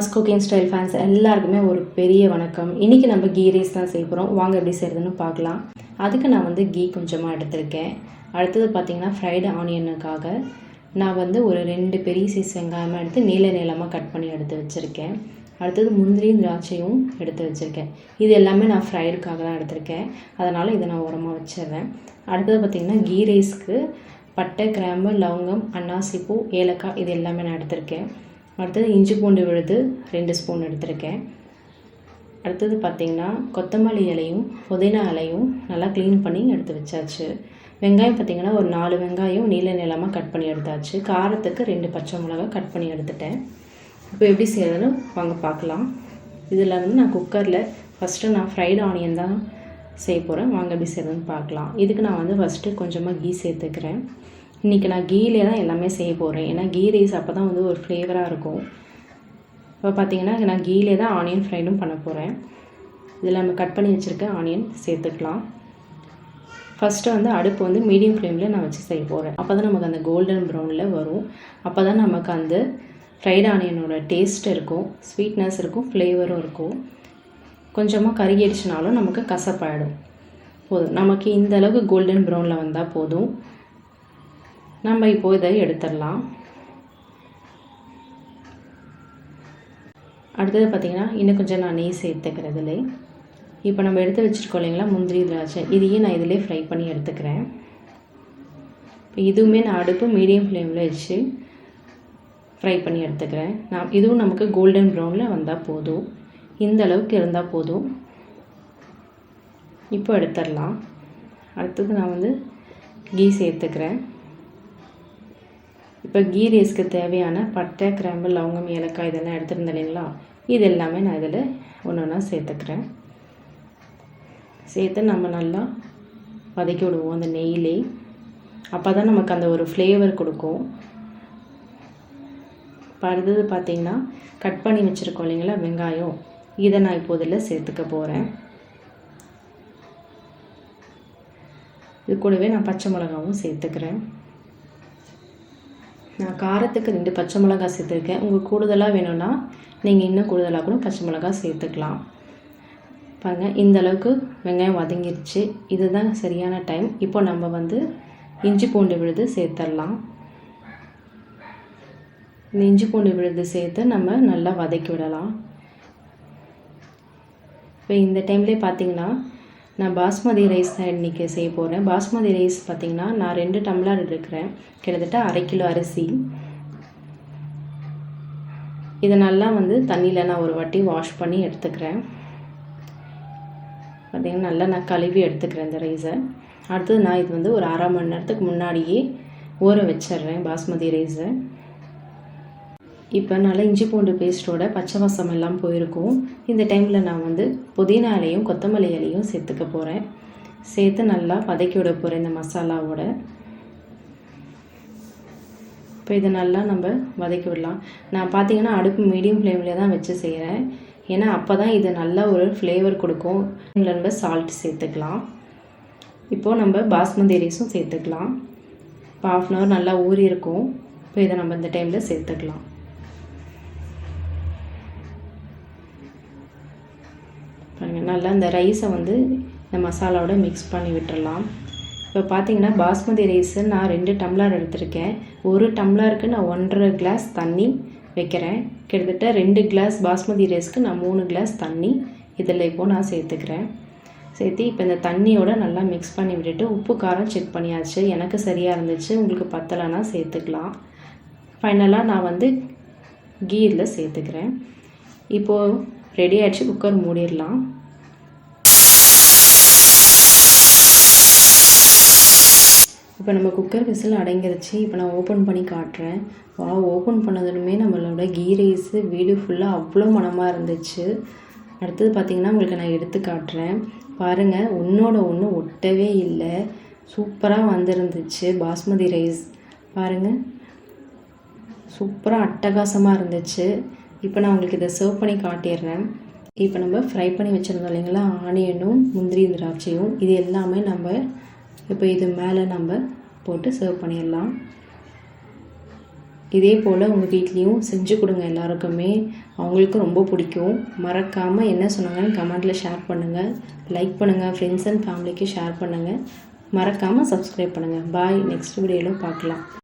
அம்மாஸ் cooking style fans எல்லாருக்குமே ஒரு பெரிய வணக்கம். இன்றைக்கி நம்ம கீ ரைஸ் தான் செய்ய போகிறோம். வாங்க எப்படி செய்கிறதுன்னு பார்க்கலாம். அதுக்கு நான் வந்து கீ கொஞ்சமாக எடுத்திருக்கேன். அடுத்தது பார்த்திங்கன்னா ஃப்ரைடு ஆனியனுக்காக நான் வந்து ஒரு 2 பெரிய சைஸ் வெங்காயமாக எடுத்து நீளமாக கட் பண்ணி எடுத்து வச்சுருக்கேன். அடுத்தது முந்திரி திராட்சையும் எடுத்து வச்சுருக்கேன். இது எல்லாமே நான் ஃப்ரைடுக்காக தான் எடுத்திருக்கேன், அதனால் இதை நான் உரமாக வச்சிடுறேன். அடுத்தது பார்த்திங்கன்னா கீ ரைஸ்க்கு பட்டை, கிராம்பு, லவங்கம், அன்னாசிப்பூ, ஏலக்காய் இது எல்லாமே நான் எடுத்திருக்கேன். அடுத்தது இஞ்சி பூண்டு விழுது 2 ஸ்பூன் எடுத்திருக்கேன். அடுத்தது பார்த்திங்கன்னா கொத்தமல்லி இலையும் புதினா இலையும் நல்லா க்ளீன் பண்ணி எடுத்து வச்சாச்சு. வெங்காயம் பார்த்திங்கன்னா ஒரு 4 வெங்காயம் நீளமாக கட் பண்ணி எடுத்தாச்சு. காரத்துக்கு 2 பச்சை மிளகா கட் பண்ணி எடுத்துட்டேன். இப்போ எப்படி செய்கிறதுன்னு வாங்க பார்க்கலாம். இதில் வந்து நான் குக்கரில் ஃபஸ்ட்டு நான் ஃப்ரைடு ஆனியன் தான் செய்ய போகிறேன். வாங்க எப்படி செய்கிறதுன்னு பார்க்கலாம். இதுக்கு நான் வந்து ஃபஸ்ட்டு கொஞ்சமாக கீ சேர்த்துக்கிறேன். இன்றைக்கி நான் கீலே தான் எல்லாமே செய்ய போகிறேன், ஏன்னா கீ ரைஸ் அப்போ தான் வந்து ஒரு ஃப்ளேவராக இருக்கும். இப்போ பார்த்திங்கன்னா நான் கீலே தான் ஆனியன் ஃப்ரைடும் பண்ண போகிறேன். இதில் நம்ம கட் பண்ணி வச்சுருக்க ஆனியன் சேர்த்துக்கலாம். ஃபஸ்ட்டு வந்து அடுப்பு வந்து மீடியம் ஃப்ளேமில் நான் வச்சு செய்ய போகிறேன். அப்போ தான் நமக்கு அந்த கோல்டன் ப்ரௌனில் வரும். அப்போ தான் நமக்கு அந்த ஃப்ரைட் ஆனியனோட டேஸ்ட் இருக்கும், ஸ்வீட்னஸ் இருக்கும், ஃப்ளேவரும் இருக்கும். கொஞ்சமாக கருகிடுச்சுனாலும் நமக்கு கசப்பாயிடும். போதும், நமக்கு இந்த அளவுக்கு கோல்டன் ப்ரௌனில் வந்தால் போதும். நம்ம இப்போது இதை எடுத்துடலாம். அடுத்தது பார்த்திங்கன்னா இன்னும் கொஞ்சம் நான் நெய் சேர்த்துக்கிறதுல இப்போ நம்ம எடுத்து வச்சுருக்கோம் இல்லைங்களா முந்திரி திராட்சை, இதையும் நான் இதிலே ஃப்ரை பண்ணி எடுத்துக்கிறேன். இப்போ இதுவுமே நான் அடுப்பு மீடியம் ஃப்ளேமில் வச்சு ஃப்ரை பண்ணி எடுத்துக்கிறேன். இதுவும் நமக்கு கோல்டன் ப்ரௌனில் வந்தால் போதும், இந்த அளவுக்கு இருந்தால் போதும். இப்போ எடுத்துடலாம். அடுத்தது நான் வந்து கீ சேர்த்துக்கிறேன். இப்போ கீ ரைஸ்க்கு தேவையான பட்டை, கிராம்பு, லவங்கம், ஏலக்காய் இதெல்லாம் எடுத்துருந்தேன் இல்லைங்களா, இது எல்லாமே நான் இதில் ஒன்று ஒன்றா சேர்த்துக்கிறேன். சேர்த்து நம்ம நல்லா வதக்கி விடுவோம் அந்த நெய்யிலே. அப்போ தான் நமக்கு அந்த ஒரு ஃப்ளேவர் கொடுக்கும். இப்போ அடுத்தது பார்த்திங்கன்னா கட் பண்ணி வச்சுருக்கோம் இல்லைங்களா வெங்காயம், இதை நான் இப்போ இதில் சேர்த்துக்க போகிறேன். இது கூடவே நான் பச்சை மிளகாவும் சேர்த்துக்கிறேன். நான் காரத்துக்கு 2 பச்சை மிளகா சேர்த்துருக்கேன். உங்களுக்கு கூடுதலாக வேணும்னா நீங்கள் இன்னும் கூடுதலாக கூட பச்சை மிளகா சேர்த்துக்கலாம். பாருங்கள், இந்த அளவுக்கு வெங்காயம் வதங்கிடுச்சு. இதுதான் சரியான டைம். இப்போ நம்ம வந்து இஞ்சி பூண்டு விழுது சேர்த்துடலாம். இந்த இஞ்சி பூண்டு விழுது சேர்த்து நம்ம நல்லா வதக்கி விடலாம். இப்போ இந்த டைம்லேயே பார்த்திங்கன்னா நான் பாஸ்மதி ரைஸ் தான் இன்றைக்கி செய்ய போகிறேன். பாஸ்மதி ரைஸ் பார்த்திங்கன்னா நான் 2 டம்ளர் எடுக்கிறேன், கிட்டத்தட்ட 1/2 கிலோ அரிசி. இதை நல்லா வந்து தண்ணியில் நான் ஒரு வாட்டி வாஷ் பண்ணி எடுத்துக்கிறேன். பார்த்திங்கன்னா நல்லா நான் கழுவி எடுத்துக்கிறேன் இந்த ரைஸை. அடுத்தது நான் இது வந்து ஒரு 1/2 மணி நேரத்துக்கு முன்னாடியே ஊற வச்சிட்றேன் பாஸ்மதி ரைஸை. இப்போ நல்லா இஞ்சி பூண்டு பேஸ்ட்டோட பச்சை வாசம் எல்லாம் போயிருக்கும். இந்த டைமில் நான் வந்து புதினா இலையும் கொத்தமல்லி இலையும் சேர்த்துக்க போகிறேன். சேர்த்து நல்லா வதக்கி விட போகிறேன் இந்த மசாலாவோட. இப்போ இதை நல்லா நம்ம வதக்கி விடலாம். நான் பார்த்திங்கன்னா அடுப்பு மீடியம் ஃப்ளேமில் தான் வச்சு செய்கிறேன், ஏன்னா அப்போ தான் இது நல்லா ஒரு ஃப்ளேவர் கொடுக்கும். நம்ம சால்ட் சேர்த்துக்கலாம். இப்போது நம்ம பாஸ்மதி ரைஸும் சேர்த்துக்கலாம். இப்போ 1/2 hour நல்லா ஊறி இருக்கும். இப்போ இதை நம்ம இந்த டைமில் சேர்த்துக்கலாம். பாருங்கள், நல்லா இந்த ரைஸை வந்து இந்த மசாலாவோட மிக்ஸ் பண்ணி விட்டுடலாம். இப்போ பார்த்திங்கன்னா பாஸ்மதி ரைஸு நான் 2 டம்ளர் எடுத்திருக்கேன். 1 டம்ளருக்கு நான் 1.5 கிளாஸ் தண்ணி வைக்கிறேன். கிட்டத்தட்ட 2 கிளாஸ் பாஸ்மதி ரைஸ்க்கு நான் 3 கிளாஸ் தண்ணி இதில் இப்போது நான் சேர்த்துக்கிறேன். சேர்த்து இப்போ இந்த தண்ணியோட நல்லா மிக்ஸ் பண்ணி விட்டுட்டு உப்பு காரம் செக் பண்ணியாச்சு. எனக்கு சரியாக இருந்துச்சு, உங்களுக்கு பத்தலைன்னா சேர்த்துக்கலாம். ஃபைனலாக நான் வந்து கீ இதில் சேர்த்துக்கிறேன். இப்போது ரெடி ஆகிடுச்சு. குக்கர் மூடிடலாம். இப்போ நம்ம குக்கர் விசில் அடங்கிருச்சு. இப்போ நான் ஓப்பன் பண்ணி காட்டுறேன். ஓப்பன் பண்ணதுமே நம்மளோட கீ ரைஸு வீடு ஃபுல்லாக அவ்வளோ மணமாக இருந்துச்சு. அடுத்தது பார்த்திங்கன்னா உங்களுக்கு நான் எடுத்து காட்டுறேன். பாருங்கள், ஒன்று ஒட்டவே இல்லை, சூப்பராக வந்துருந்துச்சு பாஸ்மதி ரைஸ். பாருங்கள், சூப்பராக அட்டகாசமாக இருந்துச்சு. இப்போ நான் உங்களுக்கு இதை சர்வ் பண்ணி காட்டிடுறேன். இப்போ நம்ம ஃப்ரை பண்ணி வச்சுருந்தோம் இல்லைங்களா ஆனியனும் முந்திரி திராட்சையும், இது எல்லாமே நம்ம இப்போ இது மேலே நம்ம போட்டு சர்வ் பண்ணிடலாம். இதே போல் உங்கள் வீட்லேயும் செஞ்சு கொடுங்க எல்லாருக்குமே, அவங்களுக்கும் ரொம்ப பிடிக்கும். மறக்காமல் என்ன சொன்னாங்கன்னு கமெண்ட்டில் ஷேர் பண்ணுங்கள், லைக் பண்ணுங்கள், ஃப்ரெண்ட்ஸ் அண்ட் ஃபேமிலிக்கு ஷேர் பண்ணுங்கள், மறக்காமல் சப்ஸ்கிரைப் பண்ணுங்கள். பாய், நெக்ஸ்ட் வீடியோவில் பார்க்கலாம்.